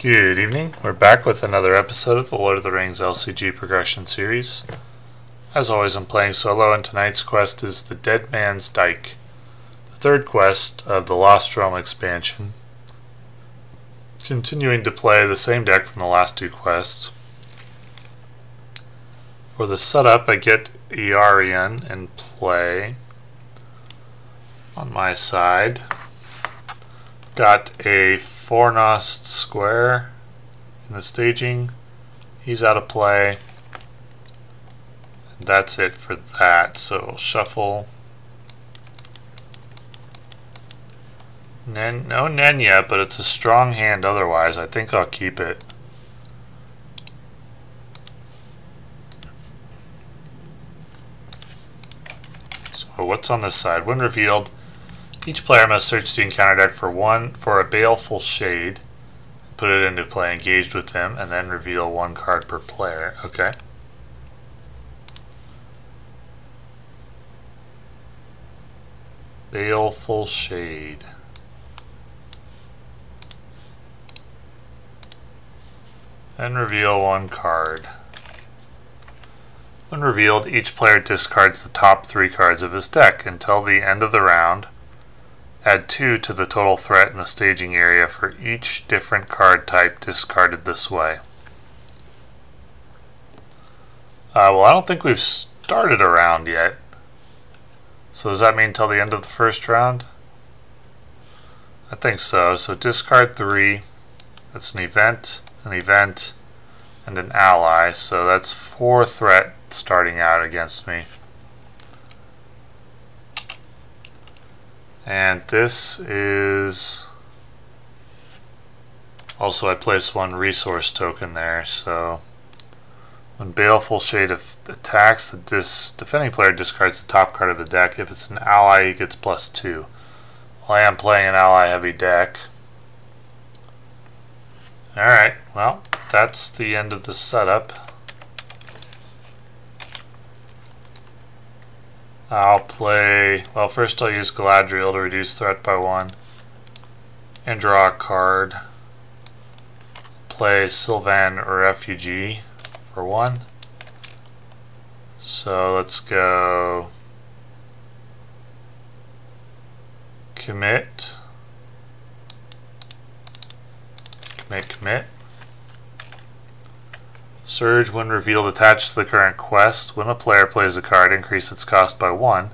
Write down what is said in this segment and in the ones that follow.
Good evening. We're back with another episode of the Lord of the Rings LCG progression series. As always, I'm playing solo, and tonight's quest is the Deadman's Dike, the third quest of the Lost Realm expansion. Continuing to play the same deck from the last two quests. For the setup, I get Lorien in play on my side. Got a Fornost square in the staging. He's out of play. And that's it for that. So we'll shuffle. No Nenya, but it's a strong hand otherwise. I think I'll keep it. So what's on this side? When revealed, each player must search the encounter deck for a Baleful Shade, put it into play engaged with them, and then reveal one card per player. Okay. Baleful Shade. And reveal one card. When revealed, each player discards the top 3 cards of his deck until the end of the round. Add 2 to the total threat in the staging area for each different card type discarded this way. Well, I don't think we've started a round yet. So does that mean until the end of the first round? I think so. So discard 3. That's an event, and an ally. So that's 4 threat starting out against me. And this is also, I place 1 resource token there, so when Baleful Shade attacks, the defending player discards the top card of the deck. If it's an ally, he gets +2. Well, I am playing an ally heavy deck. Alright, well, that's the end of the setup. I'll play, well, first I'll use Galadriel to reduce threat by 1 and draw a card. Play Silvan Refugee for 1. So let's go commit. Surge, when revealed, attached to the current quest. When a player plays a card, increase its cost by 1.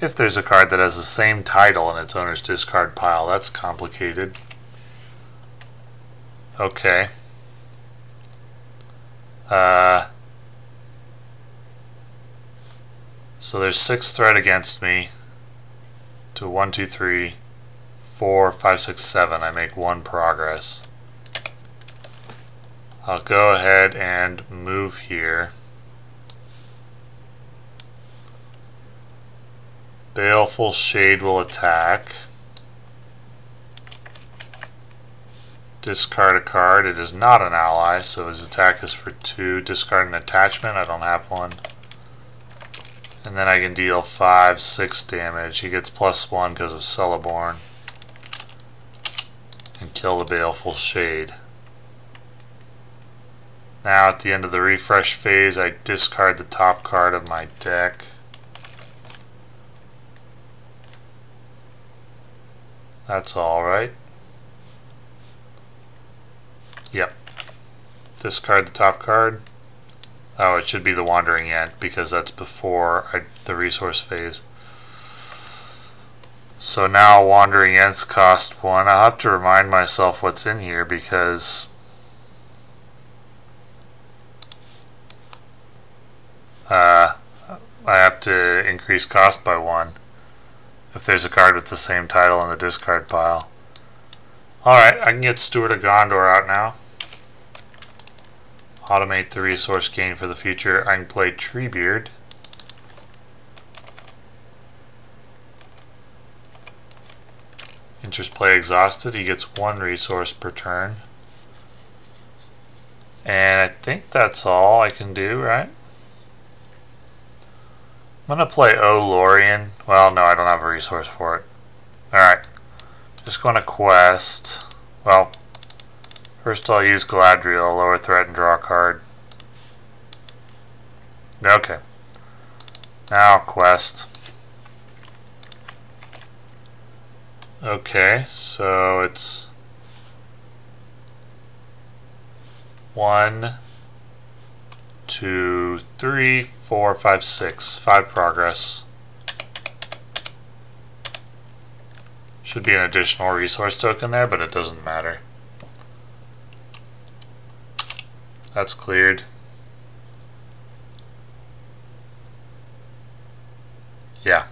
If there's a card that has the same title in its owner's discard pile. That's complicated. Okay. So there's 6 threat against me. To 1, 2, 3, 4, 5, 6, 7. I make 1 progress. I'll go ahead and move here. Baleful Shade will attack. Discard a card. It is not an ally, so his attack is for 2. Discard an attachment. I don't have one. And then I can deal 5, 6 damage. He gets +1 because of Celeborn. And kill the Baleful Shade. Now at the end of the refresh phase, I discard the top card of my deck. That's all right. Yep. Discard the top card. Oh, it should be the Wandering Ent because that's before the resource phase. So now Wandering Ents cost 1. I'll have to remind myself what's in here because I have to increase cost by 1 if there's a card with the same title in the discard pile. Alright, I can get Steward of Gondor out now. Automate the resource gain for the future. I can play Treebeard. Interest play exhausted. He gets 1 resource per turn. And I think that's all I can do, right? I'm going to play Lorien. Well, no, I don't have a resource for it. Alright. Just going to quest. Well, First I'll use Galadriel, lower threat and draw a card. Okay. Now quest. Okay, so it's 1, 2, 3, 4, 5, 6. 5 progress. Should be an additional resource token there, but it doesn't matter. That's cleared. Yeah.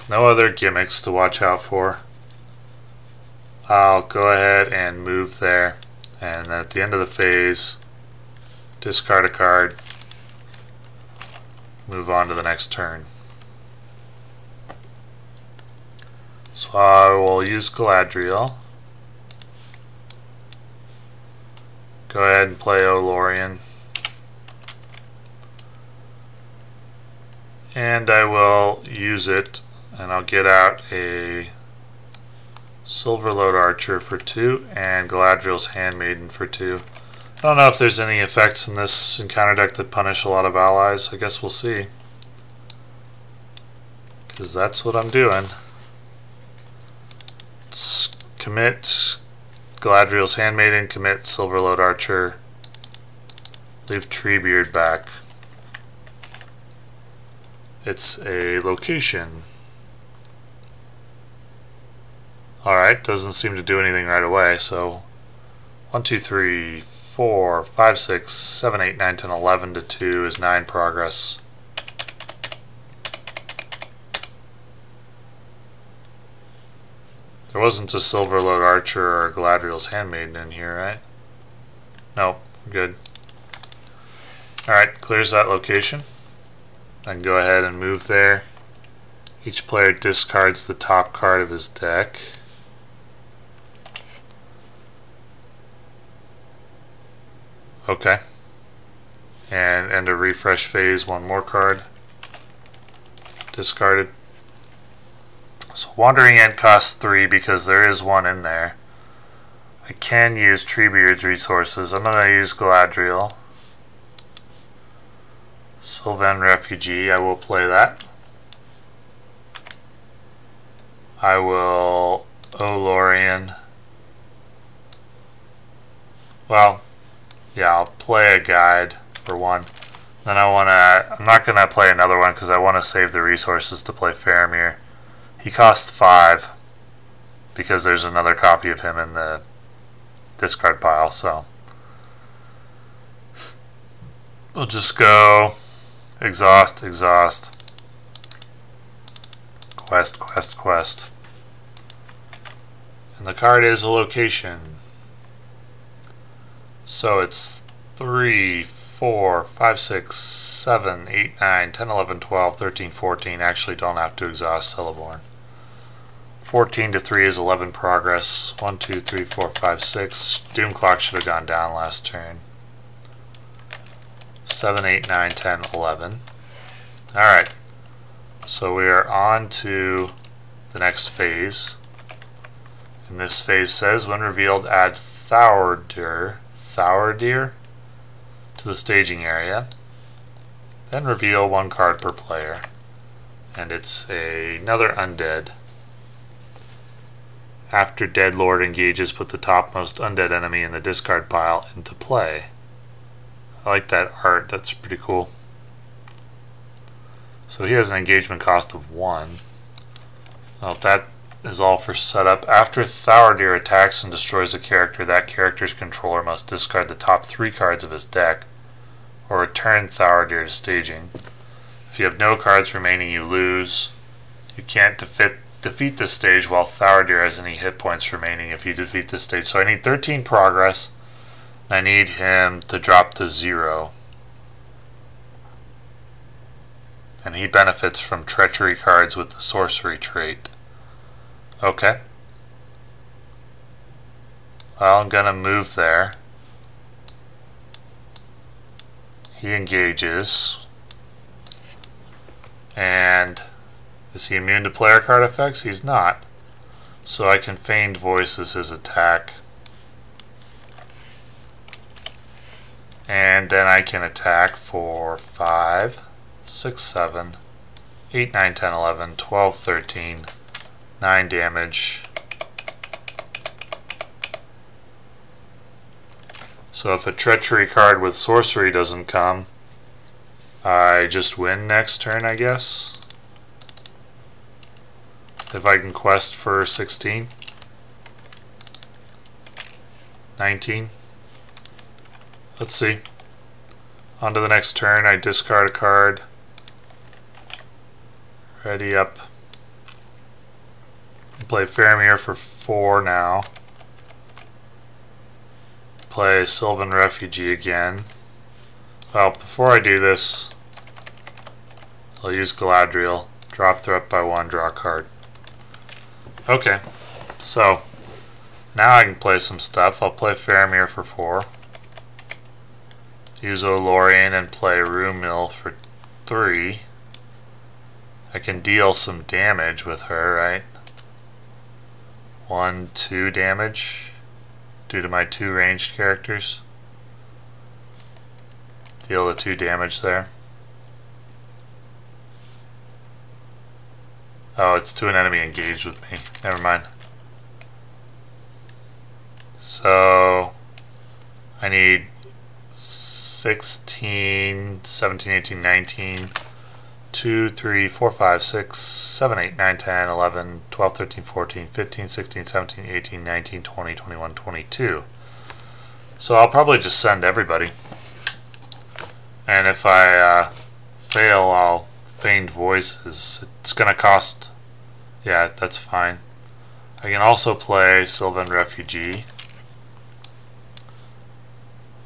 No other gimmicks to watch out for. I'll go ahead and move there. And then at the end of the phase, discard a card. Move on to the next turn. So I will use Galadriel. Go ahead and play Lorien. And I will use it, and I'll get out a Silverlode Archer for 2 and Galadriel's Handmaider for 2. I don't know if there's any effects in this encounter deck that punish a lot of allies. I guess we'll see. Because that's what I'm doing. Let's commit Galadriel's Handmaiden, commit Silverlode Archer, leave Treebeard back. It's a location. Alright, doesn't seem to do anything right away, so 1, 2, 3, 4, 5, 6, 7, 8, 9, 10, 11 to 2 is 9 progress. There wasn't a Silverlode Archer or a Galadriel's Handmaiden in here, right? Nope, good. Alright, clears that location. I can go ahead and move there. Each player discards the top card of his deck. Okay. And end of refresh phase, 1 more card. Discarded. So Wandering End costs 3 because there is 1 in there. I can use Treebeard's resources. I'm going to use Galadriel. Silvan Refugee, I will play that. I will Lorien. Well, yeah, I'll play a guide for 1. Then I'm not gonna play another one because I want to save the resources to play Faramir. He costs 5 because there's another copy of him in the discard pile, so we'll just go exhaust, exhaust, quest, quest, quest. And the card is a location. So it's 3, 4, 5, 6, 7, 8, 9, 10, 11, 12, 13, 14. Actually don't have to exhaust Celeborn. 14 to 3 is 11 progress. 1, 2, 3, 4, 5, 6. Doom Clock should have gone down last turn. 7, 8, 9, 10, 11. Alright. So we are on to the next phase. And this phase says, when revealed, add Thourdir to the staging area. Then reveal 1 card per player. And it's another undead. After Dead Lord engages, put the topmost undead enemy in the discard pile into play. I like that art, that's pretty cool. So he has an engagement cost of 1. Well, that is all for setup. After Thourdir attacks and destroys a character, that character's controller must discard the top 3 cards of his deck, or return Thourdir to staging. If you have no cards remaining, you lose. You can't defeat this stage while Thourdir has any hit points remaining if you defeat this stage. So I need 13 progress, and I need him to drop to 0. And he benefits from treachery cards with the sorcery trait. Okay. Well, I'm gonna move there. He engages. And is he immune to player card effects? He's not. So I can Feigned Voices his attack. And then I can attack for 5, 6, 7, 8, 9, 10, 11, 12, 13, 9 damage. So if a treachery card with sorcery doesn't come, I just win next turn, I guess. If I can quest for 16, 19. Let's see. On to the next turn, I discard a card. Ready up. Play Faramir for 4 now. Play Silvan Refugee again. Well, before I do this, I'll use Galadriel. Drop threat by 1, draw a card. Okay, so now I can play some stuff. I'll play Faramir for 4. Use Lorien and play Rumil for 3. I can deal some damage with her, right? 1, 2 damage due to my 2 ranged characters. Deal the 2 damage there. Oh, it's to an enemy engaged with me. Never mind. So I need 16, 17, 18, 19, 2, 3, 4, 5, 6, 7, 8, 9, 10, 11, 12, 13, 14, 15, 16, 17, 18, 19, 20, 21, 22. So I'll probably just send everybody. And if I fail, I'll Feigned Voices. It's going to cost... Yeah, that's fine. I can also play Silvan Refugee.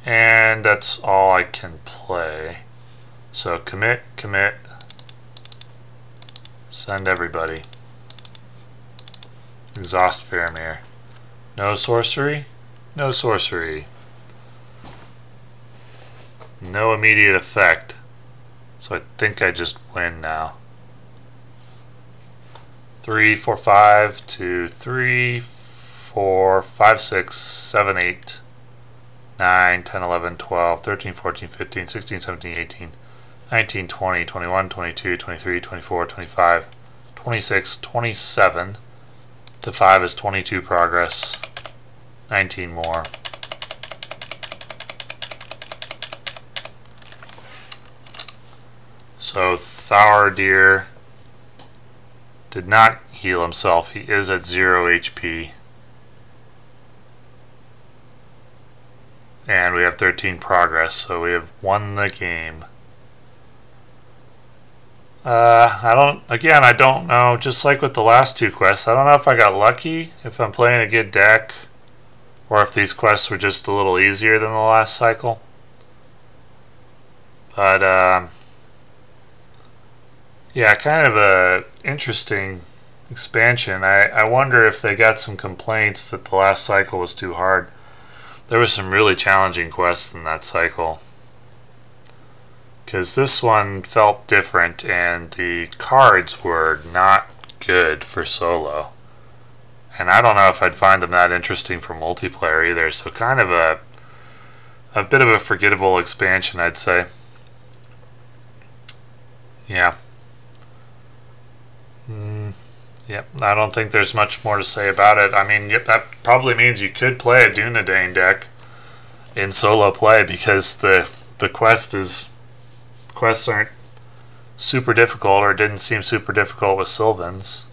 And that's all I can play. So commit, commit. Send everybody. Exhaust Faramir. No sorcery? No sorcery. No immediate effect. So I think I just win now. 3, 4, 5, 2, 3, 4, 5, 6, 7, 8, 9, 10, 11, 12, 13, 14, 15, 16, 17, 18, 19, 20, 21, 22, 23, 24, 25, 26, 27. To 5 is 22 progress. 19 more. So Thourdir did not heal himself. He is at 0 HP. And we have 13 progress, so we have won the game. I don't know, just like with the last 2 quests, I don't know if I got lucky, if I'm playing a good deck, or if these quests were just a little easier than the last cycle. But, yeah, kind of a interesting expansion. I wonder if they got some complaints that the last cycle was too hard. There were some really challenging quests in that cycle. Because this one felt different and the cards were not good for solo. And I don't know if I'd find them that interesting for multiplayer either. So kind of a bit of a forgettable expansion, I'd say. Yeah. Yep, I don't think there's much more to say about it. I mean, yep, that probably means you could play a Dunedain deck in solo play because the quests aren't super difficult, or didn't seem super difficult with Sylvans.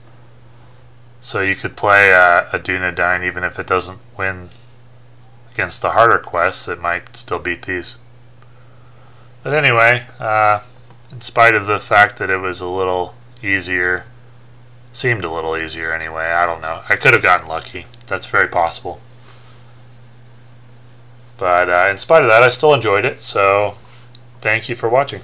So you could play a Dunedain even if it doesn't win against the harder quests. It might still beat these. But anyway, in spite of the fact that it was a little easier, seemed a little easier anyway, I don't know. I could have gotten lucky. That's very possible. But in spite of that, I still enjoyed it, so thank you for watching.